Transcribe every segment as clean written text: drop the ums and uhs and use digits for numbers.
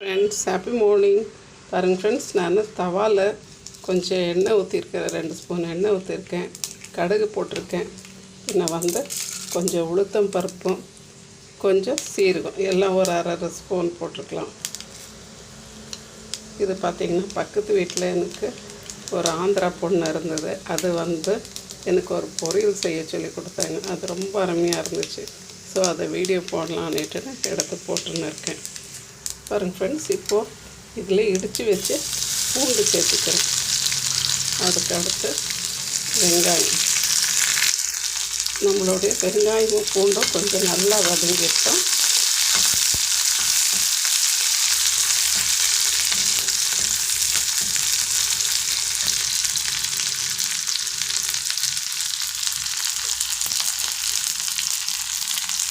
Friends happy morning. பாருங்கள் friends, நான் தவாவில் கொஞ்சம் எண்ணெய் ஊற்றிருக்கேன், 2 ஸ்பூன் எண்ணெய் ஊற்றிருக்கேன், கடுகு போட்டிருக்கேன். இன்னும் கொஞ்சம் உளுத்தம் பருப்பும் கொஞ்சம் சீரகம் எல்லாம் ஒரு அரை ஸ்பூன் போட்டிருக்கலாம். இது பார்த்திங்கன்னா பக்கத்து வீட்டில் எனக்கு ஒரு ஆந்திரா பொண்ணு இருந்தது. அது எனக்கு ஒரு பொரியல் செய்ய சொல்லி கொடுத்தாங்க. அது ரொம்ப அருமையாக இருந்துச்சு. ஸோ அதை வீடியோ போடலான்னுட்டு எடுத்து போட்டுன்னு இருக்கேன். பாருங்கள் ஃப்ரெண்ட்ஸ், இப்போது இதில் இடித்து வச்சு பூண்டு சேர்த்துக்கிறேன். அதுக்கு அடுத்து வெங்காயம். நம்மளுடைய வெங்காயமும் பூண்டும் கொஞ்சம் நல்லா வதங்கிட்டோம்.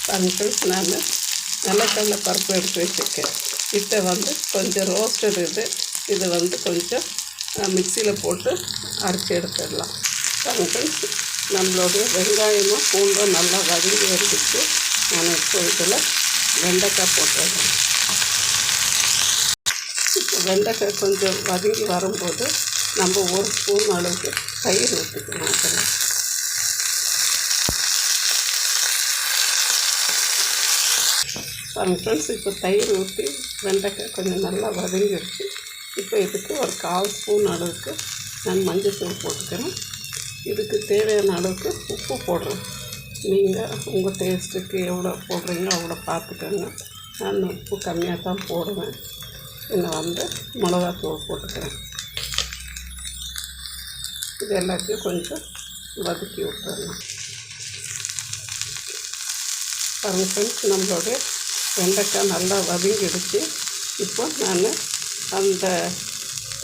பாருங்கள் ஃப்ரெண்ட்ஸ், நான் நிலக்கடலை பருப்பு எடுத்து வச்சுருக்கேன். இதை கொஞ்சம் ரோஸ்டட் இது கொஞ்சம் மிக்சியில் போட்டு அரைச்சி எடுத்துடலாம். பாருங்கள் ஃப்ரெண்ட்ஸ், நம்மளுடைய வெங்காயமும் பூண்டும் நல்லா வதங்கி வந்துச்சு. நான் இப்போ இதில் வெண்டைக்காய் போட்டுடுறேன். இப்போ வெண்டைக்காய் கொஞ்சம் வதங்கி வரும்போது நம்ம 1 ஸ்பூன் அளவுக்கு தயிர் ஊற்றிக்கலாம். அதில் பாருங்கள் ஃப்ரெண்ட்ஸ், இப்போ தயிர் ஊற்றி வெண்டைக்காய் கொஞ்சம் நல்லா வதங்கிடுச்சு. இப்போ இதுக்கு ஒரு 1/4 ஸ்பூன் அளவுக்கு நான் மஞ்சள் தூள் போட்டுக்கிறேன். இதுக்கு தேவையான அளவுக்கு உப்பு போடுறேன். நீங்கள் உங்கள் டேஸ்ட்டுக்கு எவ்வளோ போடுறீங்களோ அவ்வளோ பார்த்துக்கோங்க. நான் உப்பு கம்மியாக தான் போடுவேன். இன்னும் மிளகாத்தூள் போட்டுக்கிறேன். இது எல்லாத்தையும் கொஞ்சம் வதக்கி விட்டுறலாம். பாருங்கள் ஃப்ரெண்ட்ஸ், நம்மளோட வெண்டைக்காய் நல்லா வதங்கிடுச்சு. இப்போ நான் அந்த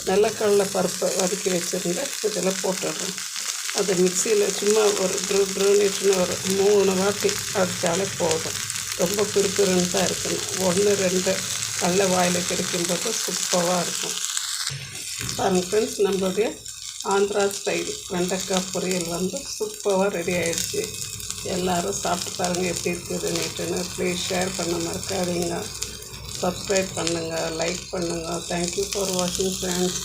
நிலக்கடலை பருப்பை வதக்கி வச்சுருந்தேன், இதில் போட்டுடுறேன். அது மிக்சியில் சும்மா ஒரு ட்ரூனிட்டுன்னு ஒரு 3 வாட்டி அடித்தாலே போதும். ரொம்ப பிறுபிறுன்னு தான் இருக்கணும். 1 2 கடலை வாயில் கிடைக்கும்போது சூப்பராக இருக்கும். பாருங்கள் ஃப்ரெண்ட்ஸ், நம்மளுடைய ஆந்திரா ஸ்டைல் வெண்டைக்காய் பொரியல் சூப்பராக ரெடி ஆகிடுச்சு. எல்லோரும் சாப்பிட்டு பாருங்கள் எப்படி இருக்குதுன்னுட்டுன்னு. ப்ளீஸ் ஷேர் பண்ண மறக்காதீங்க. சப்ஸ்கிரைப் பண்ணுங்கள், லைக் பண்ணுங்கள். தேங்க்யூ ஃபார் வாட்சிங் ஃப்ரெண்ட்ஸ்.